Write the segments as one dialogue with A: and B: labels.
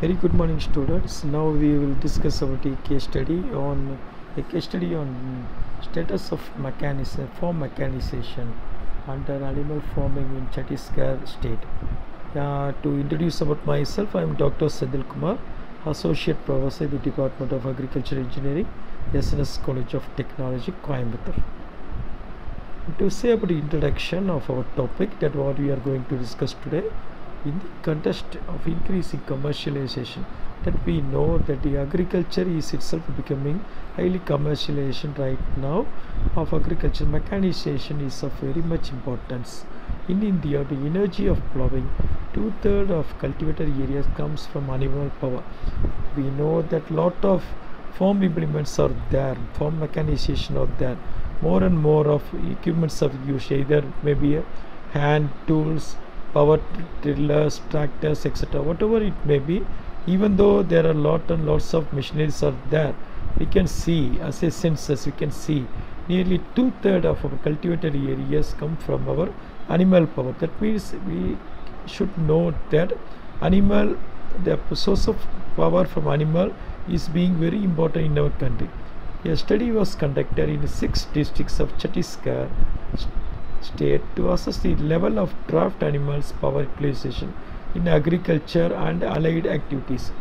A: Very good morning, students. Now we will discuss about a case study on status of mechanism farm mechanization under animal farming in Chhattisgarh state. To introduce about myself, I am Dr. Senthil Kumar, Associate Professor in the Department of Agriculture Engineering, SNS College of Technology, Coimbatore. To say about the introduction of our topic, that what we are going to discuss today, in the context of increasing commercialization, that we know that the agriculture is itself becoming highly commercialization right now of agriculture. Mechanization is of very much importance. In India, the energy of plowing, two-thirds of cultivated areas comes from animal power. We know that lot of farm implements are there, farm mechanization are there. More and more of equipments are used, either maybe hand tools, power tillers, tractors, etc. Whatever it may be, even though there are lots of machineries are there, we can see as a census, we can see nearly two-thirds of our cultivated areas come from our animal power. That means we should know that the source of power from animal is being very important in our country. A study was conducted in 6 districts of Chhattisgarh state to assess the level of draft animals power utilization in agriculture and allied activities.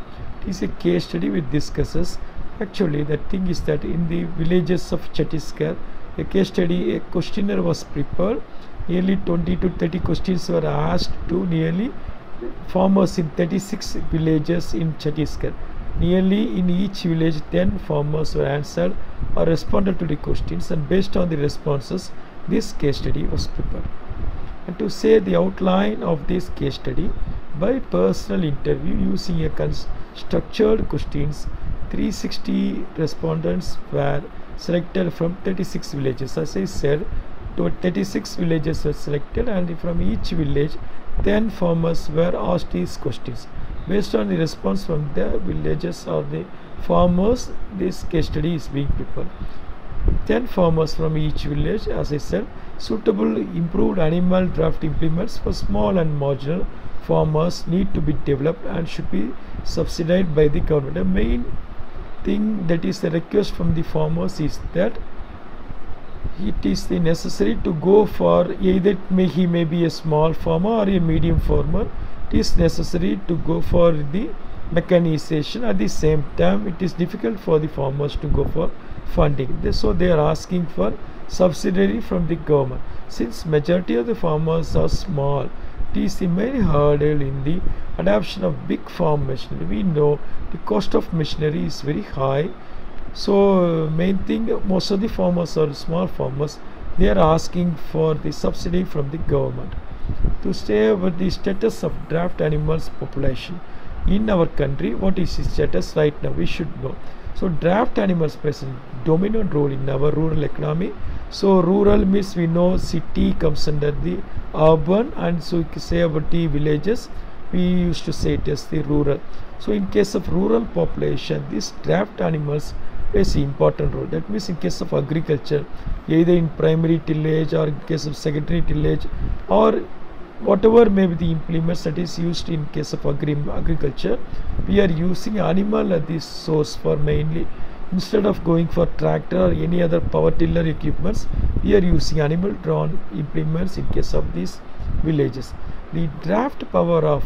A: It is a case study which discusses. Actually, the thing is that in the villages of Chhattisgarh, a questionnaire was prepared. Nearly 20 to 30 questions were asked to nearly farmers in 36 villages in Chhattisgarh. Nearly in each village 10 farmers were answered or responded to the questions, and based on the responses this case study was prepared. And to say the outline of this case study, by personal interview using a structured questions, 360 respondents were selected from 36 villages. As I said, 36 villages were selected, and from each village 10 farmers were asked these questions. Based on the response from the villages or the farmers, this case study is being prepared. 10 farmers from each village, as I said, suitable improved animal draft implements for small and marginal farmers need to be developed and should be subsidized by the government. The main thing that is the request from the farmers is that it is necessary to go for either he may be a small farmer or a medium farmer. It is necessary to go for the mechanization. At the same time, it is difficult for the farmers to go for funding. So they are asking for subsidy from the government. Since majority of the farmers are small, it is the main hurdle in the adoption of big farm machinery. We know the cost of machinery is very high. So main thing, most of the farmers are small farmers. They are asking for the subsidy from the government. To say about the status of draft animals population in our country, what is its status right now, we should know. So draft animals play a dominant role in our rural economy. So rural means we know city comes under the urban, and so we say about the villages, we used to say it as the rural. So in case of rural population, these draft animals plays an important role. That means in case of agriculture, either in primary tillage or in case of secondary tillage, or whatever may be the implements that is used in case of agriculture, we are using animal as the source for mainly. Instead of going for tractor or any other power tiller equipments, we are using animal drawn implements in case of these villages. The draft power of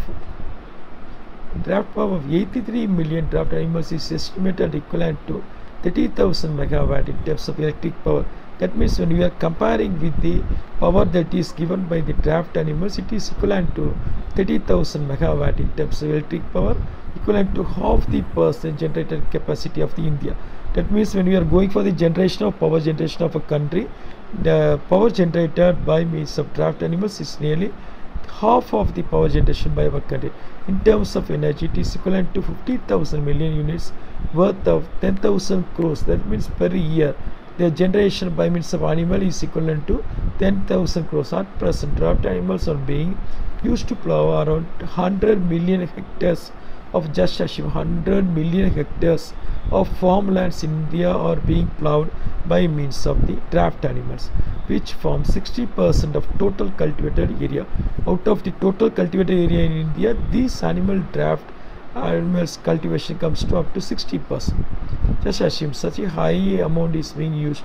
A: 83 million draft animals is estimated equivalent to 30,000 megawatt in terms of electric power. That means when we are comparing with the power that is given by the draft animals, it is equivalent to 30,000 megawatt in terms of electric power, equivalent to half the percent generated capacity of the India. That means when we are going for the generation of power generation of a country, the power generated by means of draft animals is nearly half of the power generation by our country. In terms of energy, it is equivalent to 50,000 million units worth of 10,000 crores. That means per year the generation by means of animal is equivalent to 10,000 crores. At present, draft animals are being used to plow around 100 million hectares of, just assume 100 million hectares of farmlands in India are being plowed by means of the draft animals, which form 60% of total cultivated area. Out of the total cultivated area in India, these animal draft animals cultivation comes to up to 60%. Just assume such a high amount is being used,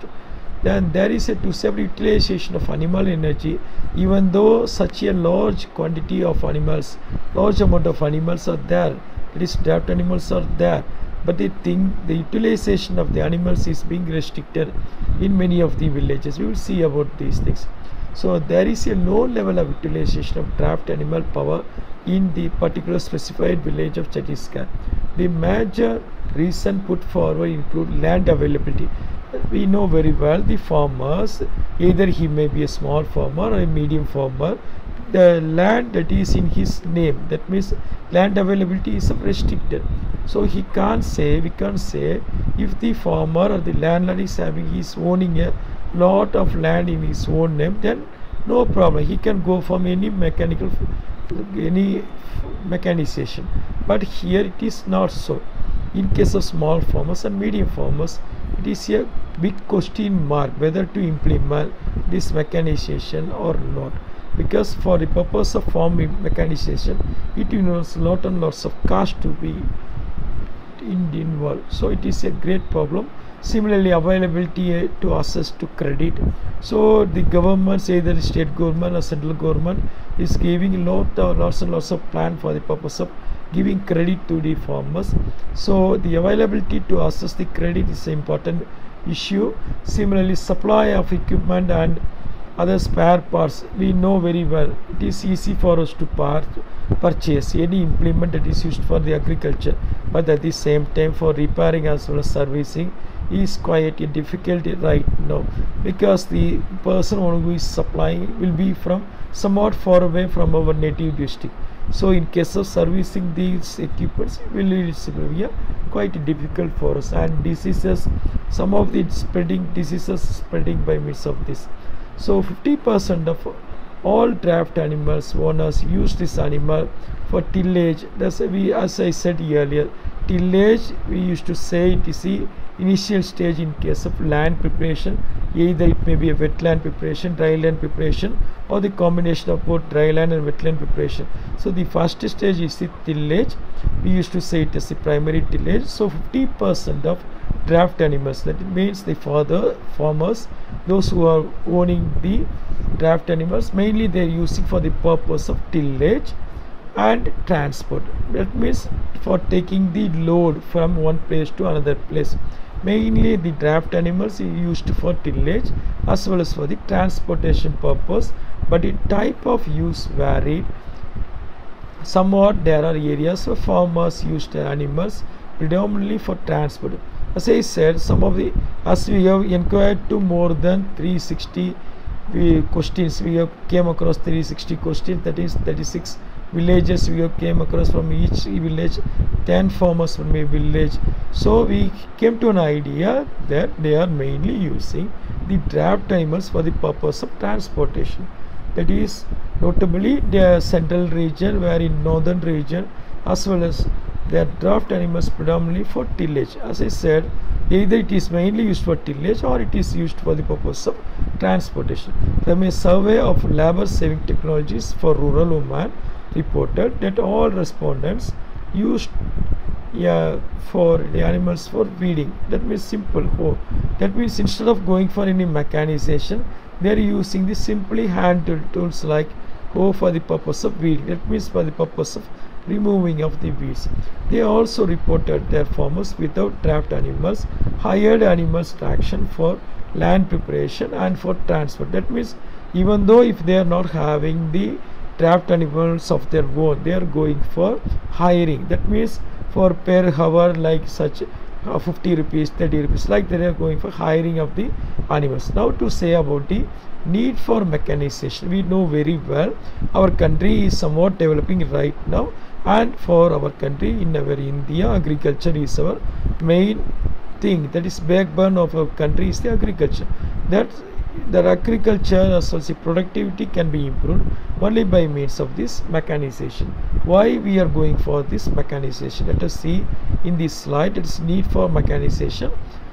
A: then there is a two-step utilization of animal energy. Even though such a large quantity of animals, large amount of animals are there, it is draft animals are there, but the utilization of the animals is being restricted in many of the villages. We will see about these things. So there is a low level of utilization of draft animal power in the particular specified village of Chhattisgarh. The major reason put forward include land availability. We know very well the farmers, either he may be a small farmer or a medium farmer, the land that is in his name, that means land availability is restricted. So we can't say if the farmer or the landlord is owning a lot of land in his own name, then no problem, he can go from any mechanization. But here it is not so. In case of small farmers and medium farmers, it is a big question mark whether to implement this mechanization or not, because for the purpose of farming mechanization, it involves lots and lots of cost to be involved. So it is a great problem. Similarly, availability to access to credit. So the government, either the state government or central government, is giving lots and lots of plan for the purpose of giving credit to the farmers. So the availability to access the credit is an important issue. Similarly, supply of equipment and other spare parts. We know very well it is easy for us to purchase any implement that is used for the agriculture, but at the same time for repairing as well as servicing is quite a difficulty right now, because the person who is supplying will be from somewhat far away from our native district. So in case of servicing these equipments, will be quite difficult for us, and diseases, some of the diseases spreading by means of this. So 50% of all draft animals owners use this animal for tillage. That's as I said earlier, tillage, we used to say it is the initial stage in case of land preparation. Either it may be a wetland preparation, dry land preparation, or the combination of both dry land and wetland preparation. So the first stage is the tillage. We used to say it as the primary tillage. So 50% of draft animals, that means the farmers, those who are owning the draft animals, mainly they are using for the purpose of tillage and transport. That means for taking the load from one place to another place. Mainly the draft animals are used for tillage as well as for the transportation purpose, but the type of use varied. Somewhat there are areas where farmers use the animals predominantly for transport. As I said, as we have inquired to more than 360 questions, we have came across 360 questions, that is 36 villages we have came across. From each village 10 farmers from a village. So we came to an idea that they are mainly using the draft animals for the purpose of transportation. That is notably the central region, where in northern region as well as their draft animals predominantly for tillage. As I said, either it is mainly used for tillage or it is used for the purpose of transportation. From a survey of labor saving technologies for rural women reported that all respondents used for the animals for weeding. That means simple. That means instead of going for any mechanization, they are using the simply hand tools like hoe for the purpose of weeding. That means for the purpose of removing of the weeds. They also reported their farmers without draft animals hired animals traction for land preparation and for transport. That means even though if they are not having the draft animals of their own, they are going for hiring. That means for per hour, like such 50 rupees, 30 rupees, like they are going for hiring of the animals. Now to say about the need for mechanization, we know very well our country is somewhat developing right now, and for our country, in our India, agriculture is our main thing. That is backbone of our country is the agriculture. That the agriculture as well as the productivity can be improved only by means of this mechanization. Why we are going for this mechanization? Let us see in this slide. It is need for mechanization.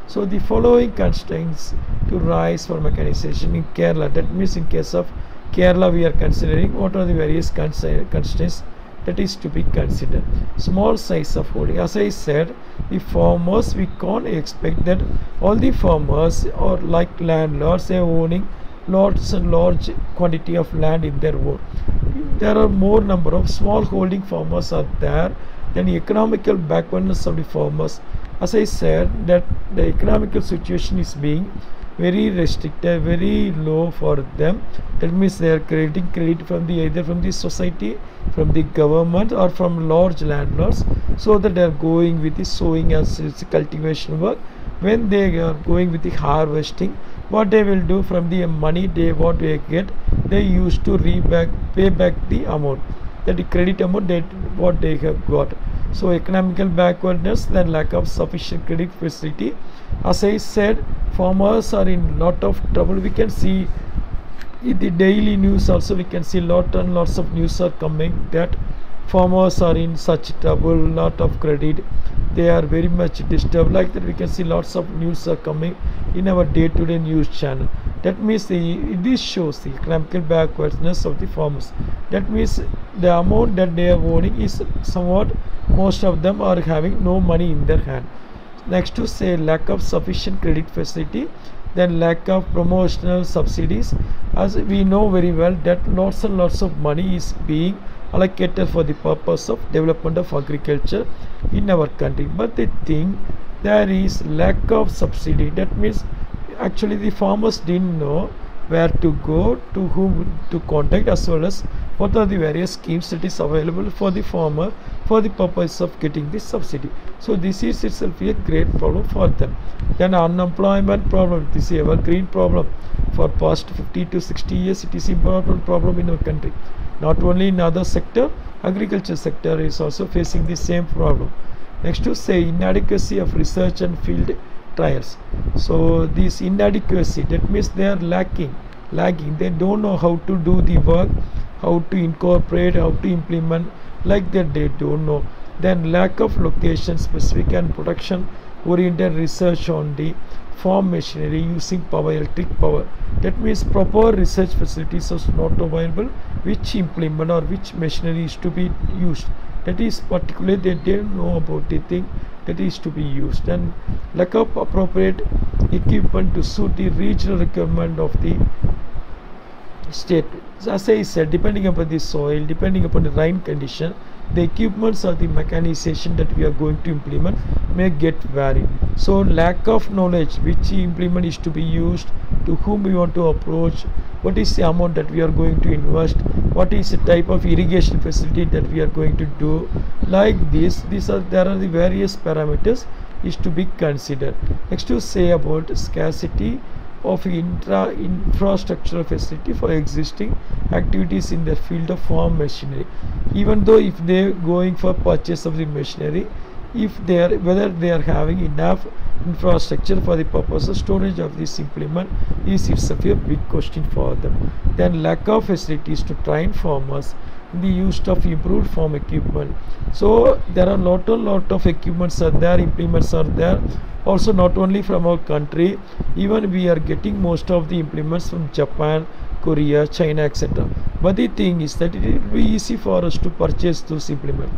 A: So the following constraints to rise for mechanization in Kerala. That means in case of Kerala, we are considering what are the various constraints that is to be considered. Small size of holding, as I said, the farmers, we can't expect that all the farmers or like landlords, they are owning lots and large quantity of land in their own. There are more number of small holding farmers are there. Then the economical backwardness of the farmers, as I said, that the economical situation is being very restricted, very low for them. That means they are getting credit from the either from the society, from the government, or from large landlords, so that they are going with the sowing as cultivation work. When they are going with the harvesting, what they will do from the money what they get, they used to pay back the amount, that the credit amount that what they have got. So economical backwardness, then lack of sufficient credit facility. As I said, farmers are in lot of trouble. We can see in the daily news also, we can see lot and lots of news are coming that farmers are in such trouble, lot of credit, they are very much disturbed. Like that, we can see lots of news are coming in our day-to-day news channel. That means this shows the economical backwardness of the farmers. That means the amount that they are owning is somewhat, most of them are having no money in their hand. Next to say lack of sufficient credit facility, then lack of promotional subsidies. As we know very well that lots and lots of money is being allocated for the purpose of development of agriculture in our country, but the thing, there is lack of subsidy. That means actually the farmers didn't know where to go, to whom to contact, as well as what are the various schemes that is available for the farmer for the purpose of getting this subsidy. So this is itself a great problem for them. Then unemployment problem, this is a evergreen problem for past 50 to 60 years. It is an important problem in our country. Not only in other sector, agriculture sector is also facing the same problem. Next to say inadequacy of research and field trials. So this inadequacy, that means they are lagging. They don't know how to do the work, how to incorporate, how to implement, like that they don't know. Then lack of location specific and production oriented research on the farm machinery using power, electric power. That means proper research facilities are not available, which implement or which machinery is to be used. That is particularly they didn't know about the thing that is to be used. And lack of appropriate equipment to suit the regional requirement of the state. As I said, depending upon the soil, depending upon the rain condition, the equipments or the mechanization that we are going to implement may get varied. So lack of knowledge which implement is to be used, to whom we want to approach, what is the amount that we are going to invest, what is the type of irrigation facility that we are going to do, like this. There are the various parameters is to be considered. Next to say about scarcity of infrastructural facility for existing activities in the field of farm machinery. Even though if they are going for purchase of the machinery, if they are, whether they are having enough infrastructure for the purpose of storage of this implement is itself a big question for them. Then lack of facilities to train farmers in the use of improved farm equipment. So there are lot of equipments are there, implements are there. Also not only from our country, even we are getting most of the implements from Japan, Korea, China, etc. But the thing is that it will be easy for us to purchase those implements.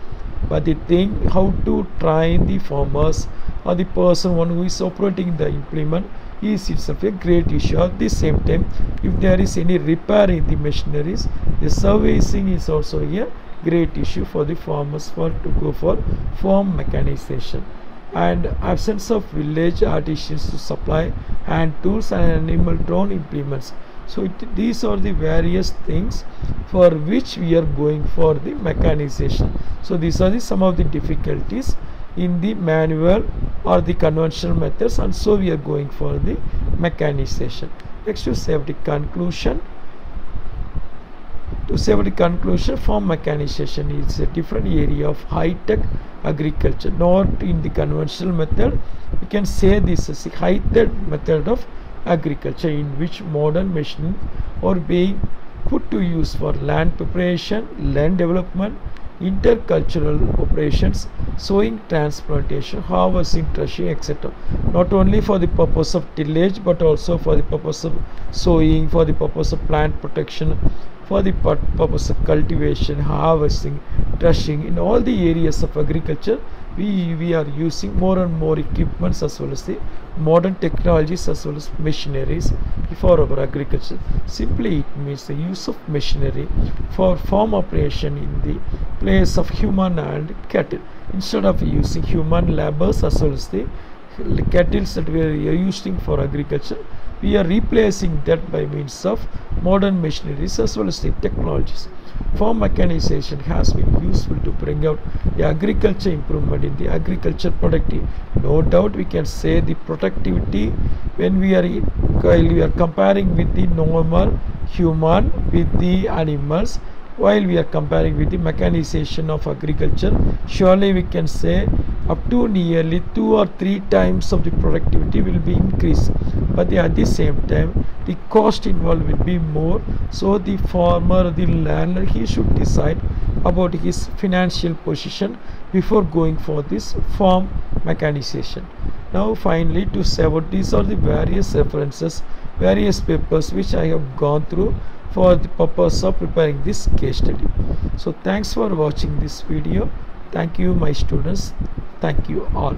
A: But the thing, how to train the farmers or the person one who is operating the implement is itself a great issue. At the same time, if there is any repair in the machineries, the servicing is also a great issue for the farmers to go for farm mechanization. And absence of village artisans to supply hand tools and animal drawn implements. So these are the various things for which we are going for the mechanization. So these are some of the difficulties in the manual or the conventional methods, and so we are going for the mechanization. Next, to say the conclusion. To say the conclusion, farm mechanization is a different area of high-tech agriculture, not in the conventional method. We can say this is a high-tech method of agriculture in which modern machines are being put to use for land preparation, land development, intercultural operations, sowing, transplantation, harvesting, threshing, etc. Not only for the purpose of tillage, but also for the purpose of sowing, for the purpose of plant protection, for the purpose of cultivation, harvesting, threshing. In all the areas of agriculture, we are using more and more equipments as well as the modern technologies as well as machineries for our agriculture. Simply it means the use of machinery for farm operation in the place of human and cattle. Instead of using human laborers as well as the cattle that we are using for agriculture, we are replacing that by means of modern machineries as well as the technologies. Farm mechanization has been useful to bring out the agriculture improvement in the agriculture productivity. No doubt we can say the productivity when while we are comparing with the normal human with the animals, while we are comparing with the mechanization of agriculture, surely we can say up to nearly 2 or 3 times of the productivity will be increased, but at the same time the cost involved will be more. So the farmer, the landlord, he should decide about his financial position before going for this farm mechanization. Now finally, to say about these are the various references, various papers which I have gone through for the purpose of preparing this case study. So thanks for watching this video. Thank you my students. Thank you all.